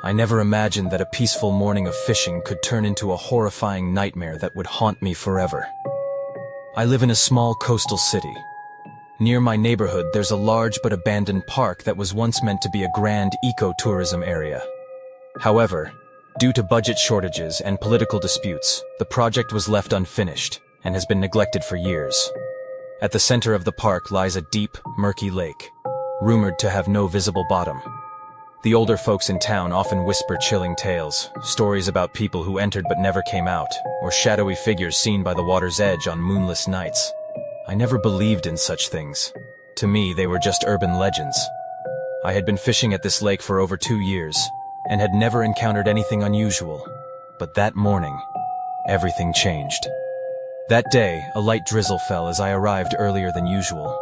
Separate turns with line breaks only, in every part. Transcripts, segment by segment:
I never imagined that a peaceful morning of fishing could turn into a horrifying nightmare that would haunt me forever. I live in a small coastal city. Near my neighborhood, there's a large but abandoned park that was once meant to be a grand eco-tourism area. However, due to budget shortages and political disputes, the project was left unfinished and has been neglected for years. At the center of the park lies a deep, murky lake, rumored to have no visible bottom. The older folks in town often whisper chilling tales, stories about people who entered but never came out, or shadowy figures seen by the water's edge on moonless nights. I never believed in such things. To me, they were just urban legends. I had been fishing at this lake for over 2 years, and had never encountered anything unusual. But that morning, everything changed. That day, a light drizzle fell as I arrived earlier than usual.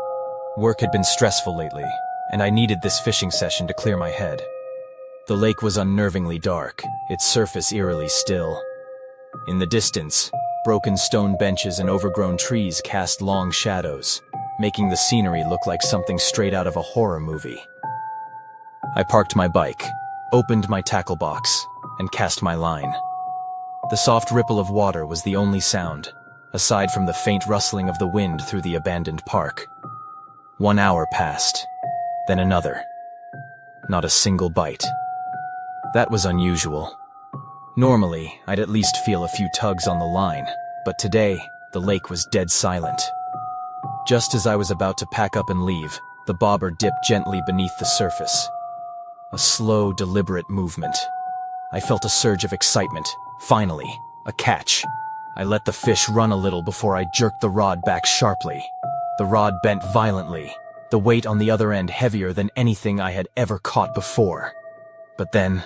Work had been stressful lately, and I needed this fishing session to clear my head. The lake was unnervingly dark, its surface eerily still. In the distance, broken stone benches and overgrown trees cast long shadows, making the scenery look like something straight out of a horror movie. I parked my bike, opened my tackle box, and cast my line. The soft ripple of water was the only sound, aside from the faint rustling of the wind through the abandoned park. 1 hour passed, then another. Not a single bite. That was unusual. Normally, I'd at least feel a few tugs on the line, but today, the lake was dead silent. Just as I was about to pack up and leave, the bobber dipped gently beneath the surface. A slow, deliberate movement. I felt a surge of excitement. Finally, a catch. I let the fish run a little before I jerked the rod back sharply. The rod bent violently, the weight on the other end heavier than anything I had ever caught before. But then,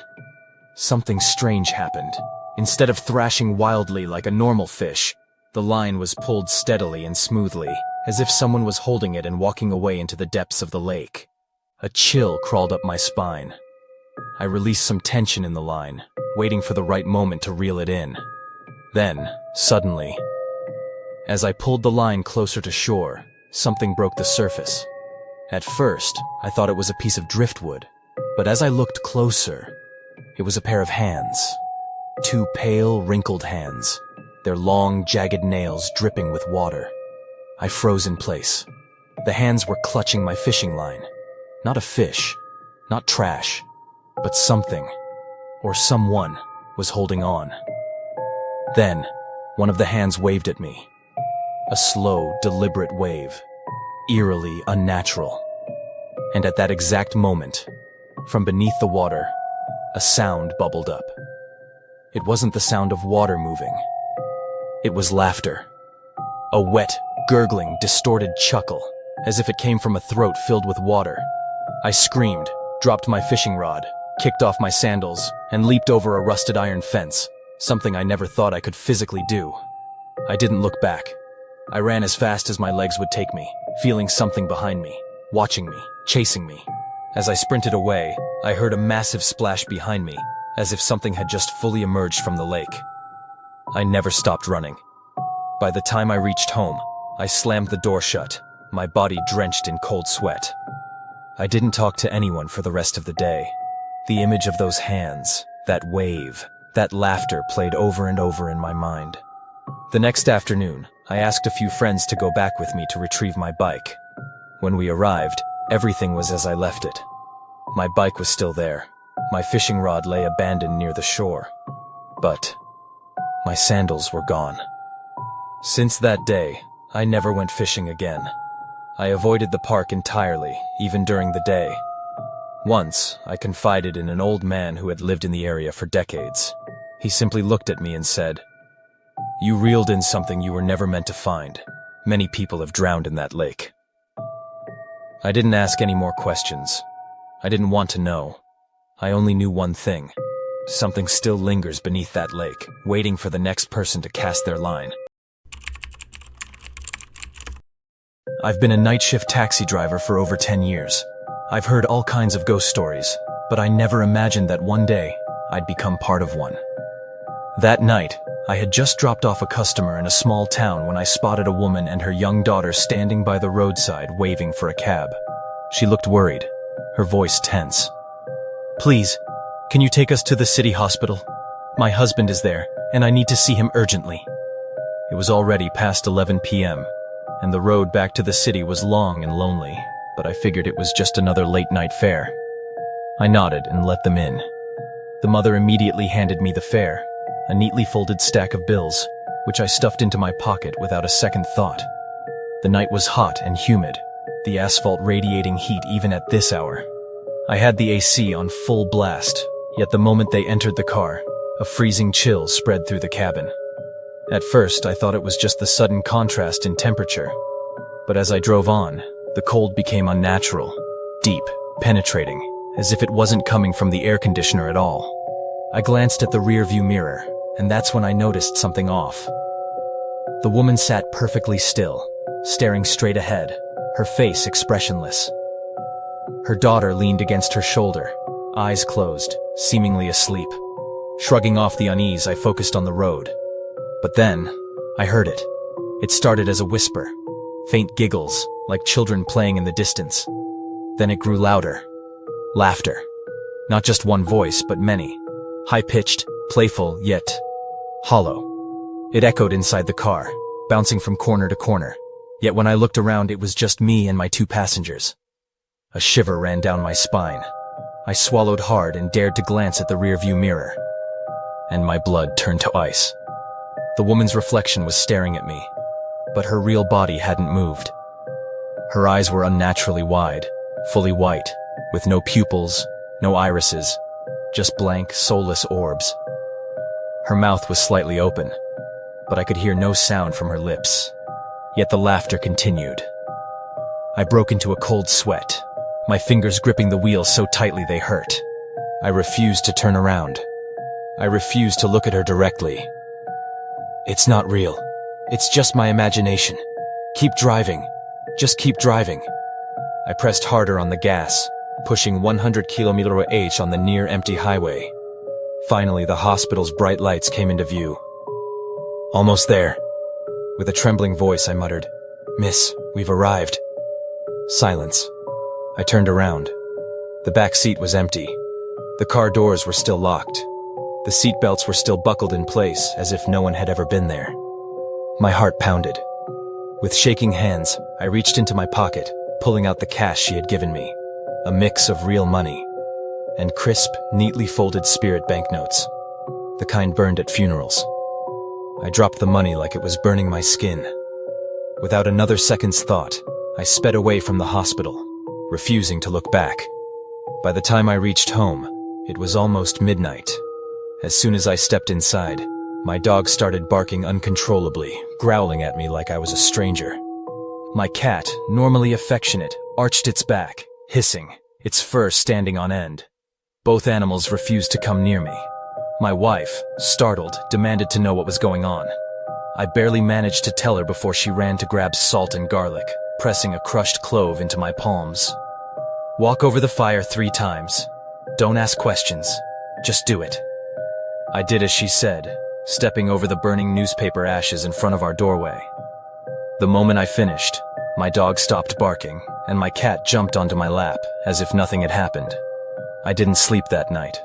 something strange happened. Instead of thrashing wildly like a normal fish, the line was pulled steadily and smoothly, as if someone was holding it and walking away into the depths of the lake. A chill crawled up my spine. I released some tension in the line, waiting for the right moment to reel it in. Then, suddenly, as I pulled the line closer to shore, something broke the surface. At first, I thought it was a piece of driftwood, but as I looked closer, it was a pair of hands. 2 pale, wrinkled hands, their long, jagged nails dripping with water. I froze in place. The hands were clutching my fishing line. Not a fish, not trash, but something, or someone, was holding on. Then, one of the hands waved at me. A slow, deliberate wave, eerily unnatural. And at that exact moment, from beneath the water, a sound bubbled up. It wasn't the sound of water moving. It was laughter. A wet, gurgling, distorted chuckle, as if it came from a throat filled with water. I screamed, dropped my fishing rod, kicked off my sandals, and leaped over a rusted iron fence, something I never thought I could physically do. I didn't look back. I ran as fast as my legs would take me, feeling something behind me, watching me, chasing me. As I sprinted away, I heard a massive splash behind me, as if something had just fully emerged from the lake. I never stopped running. By the time I reached home, I slammed the door shut, my body drenched in cold sweat. I didn't talk to anyone for the rest of the day. The image of those hands, that wave, that laughter played over and over in my mind. The next afternoon, I asked a few friends to go back with me to retrieve my bike. When we arrived, everything was as I left it. My bike was still there. My fishing rod lay abandoned near the shore. But my sandals were gone. Since that day, I never went fishing again. I avoided the park entirely, even during the day. Once, I confided in an old man who had lived in the area for decades. He simply looked at me and said, "You reeled in something you were never meant to find. Many people have drowned in that lake." I didn't ask any more questions. I didn't want to know. I only knew one thing. Something still lingers beneath that lake, waiting for the next person to cast their line. I've been a night shift taxi driver for over 10 years. I've heard all kinds of ghost stories, but I never imagined that one day I'd become part of one. That night, I had just dropped off a customer in a small town when I spotted a woman and her young daughter standing by the roadside waving for a cab. She looked worried, her voice tense. "Please, Can you take us to the city hospital? My husband is there, and I need to see him urgently. It was already past 11 p.m., and the road back to the city was long and lonely, but I figured it was just another late-night fare. I nodded and let them in. The mother immediately handed me the fare, a neatly folded stack of bills, which I stuffed into my pocket without a second thought. The night was hot and humid, the asphalt radiating heat even at this hour. I had the AC on full blast, yet the moment they entered the car, a freezing chill spread through the cabin. At first, I thought it was just the sudden contrast in temperature. But as I drove on, the cold became unnatural, deep, penetrating, as if it wasn't coming from the air conditioner at all. I glanced at the rearview mirror, and that's when I noticed something off. The woman sat perfectly still, staring straight ahead, her face expressionless. Her daughter leaned against her shoulder, eyes closed, seemingly asleep. Shrugging off the unease, I focused on the road. But then, I heard it. It started as a whisper, faint giggles, like children playing in the distance. Then it grew louder. Laughter. Not just one voice, but many. High-pitched, playful, yet hollow. It echoed inside the car, bouncing from corner to corner. Yet when I looked around, it was just me and my two passengers. A shiver ran down my spine. I swallowed hard and dared to glance at the rearview mirror. And my blood turned to ice. The woman's reflection was staring at me, but her real body hadn't moved. Her eyes were unnaturally wide, fully white, with no pupils, no irises, just blank, soulless orbs. Her mouth was slightly open, but I could hear no sound from her lips. Yet the laughter continued. I broke into a cold sweat, my fingers gripping the wheel so tightly they hurt. I refused to turn around. I refused to look at her directly. It's not real. It's just my imagination. Keep driving. Just keep driving. I pressed harder on the gas, pushing 100 km/h on the near-empty highway. Finally, the hospital's bright lights came into view. Almost there. With a trembling voice, I muttered, "Miss, we've arrived." Silence. I turned around. The back seat was empty. The car doors were still locked. The seat belts were still buckled in place, as if no one had ever been there. My heart pounded. With shaking hands, I reached into my pocket, pulling out the cash she had given me, a mix of real money and crisp, neatly folded Spirit banknotes, the kind burned at funerals. I dropped the money like it was burning my skin. Without another second's thought, I sped away from the hospital, refusing to look back. By the time I reached home, it was almost midnight. As soon as I stepped inside, my dog started barking uncontrollably, growling at me like I was a stranger. My cat, normally affectionate, arched its back, hissing, its fur standing on end. Both animals refused to come near me. My wife, startled, demanded to know what was going on. I barely managed to tell her before she ran to grab salt and garlic, pressing a crushed clove into my palms. Walk over the fire 3 times. Don't ask questions. Just do it. I did as she said, stepping over the burning newspaper ashes in front of our doorway. The moment I finished, my dog stopped barking, and my cat jumped onto my lap, as if nothing had happened. I didn't sleep that night.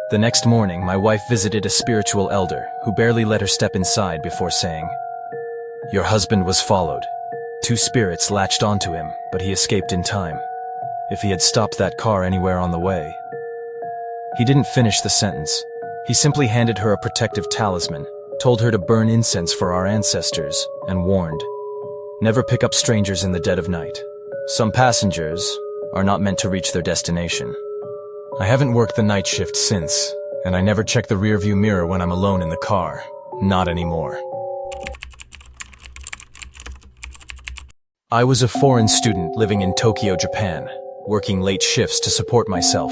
The next morning, my wife visited a spiritual elder who barely let her step inside before saying, "Your husband was followed. 2 spirits latched onto him, but he escaped in time. If he had stopped that car anywhere on the way." He didn't finish the sentence. He simply handed her a protective talisman, told her to burn incense for our ancestors, and warned, "Never pick up strangers in the dead of night. Some passengers are not meant to reach their destination." I haven't worked the night shift since, and I never check the rearview mirror when I'm alone in the car. Not anymore. I was a foreign student living in Tokyo, Japan, working late shifts to support myself.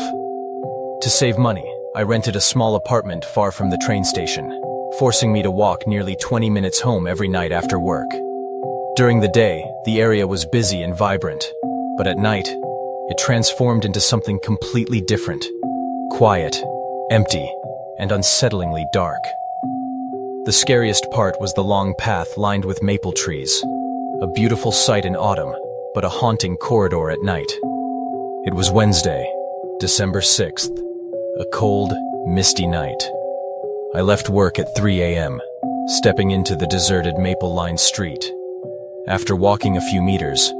To save money, I rented a small apartment far from the train station, forcing me to walk nearly 20 minutes home every night after work. During the day, the area was busy and vibrant, but at night, it transformed into something completely different. Quiet, empty, and unsettlingly dark. The scariest part was the long path lined with maple trees, a beautiful sight in autumn, but a haunting corridor at night. It was Wednesday, December 6th, A cold, misty night. I left work at 3 a.m., stepping into the deserted maple-lined street. After walking a few meters,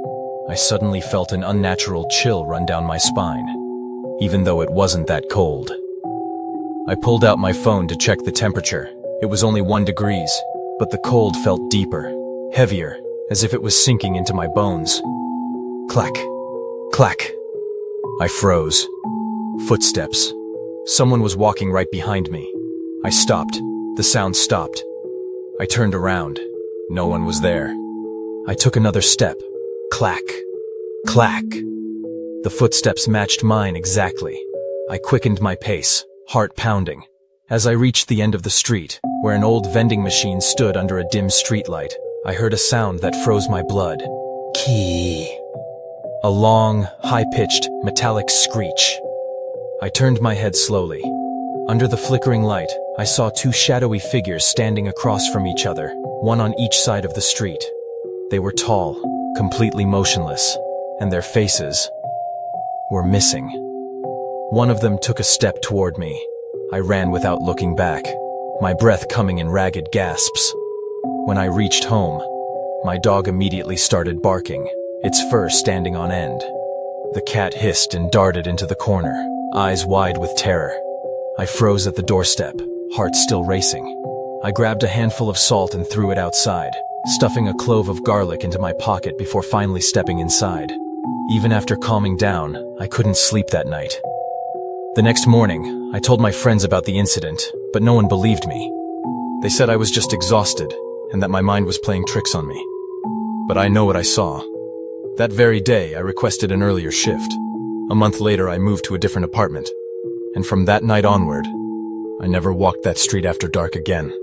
I suddenly felt an unnatural chill run down my spine, even though it wasn't that cold. I pulled out my phone to check the temperature. It was only 1 degree, but the cold felt deeper, heavier, as if it was sinking into my bones. Clack, clack. I froze. Footsteps. Someone was walking right behind me. I stopped. The sound stopped. I turned around. No one was there. I took another step. Clack, clack. The footsteps matched mine exactly. I quickened my pace, heart pounding. As I reached the end of the street, where an old vending machine stood under a dim streetlight, I heard a sound that froze my blood. Key. A long, high-pitched, metallic screech. I turned my head slowly. Under the flickering light, I saw 2 shadowy figures standing across from each other, one on each side of the street. They were tall, completely motionless, and their faces were missing. One of them took a step toward me. I ran without looking back, my breath coming in ragged gasps. When I reached home, my dog immediately started barking, its fur standing on end. The cat hissed and darted into the corner, eyes wide with terror. I froze at the doorstep, heart still racing. I grabbed a handful of salt and threw it outside, stuffing a clove of garlic into my pocket before finally stepping inside. Even after calming down, I couldn't sleep that night. The next morning, I told my friends about the incident, but no one believed me. They said I was just exhausted and that my mind was playing tricks on me. But I know what I saw. That very day, I requested an earlier shift. A month later, I moved to a different apartment. And from that night onward, I never walked that street after dark again.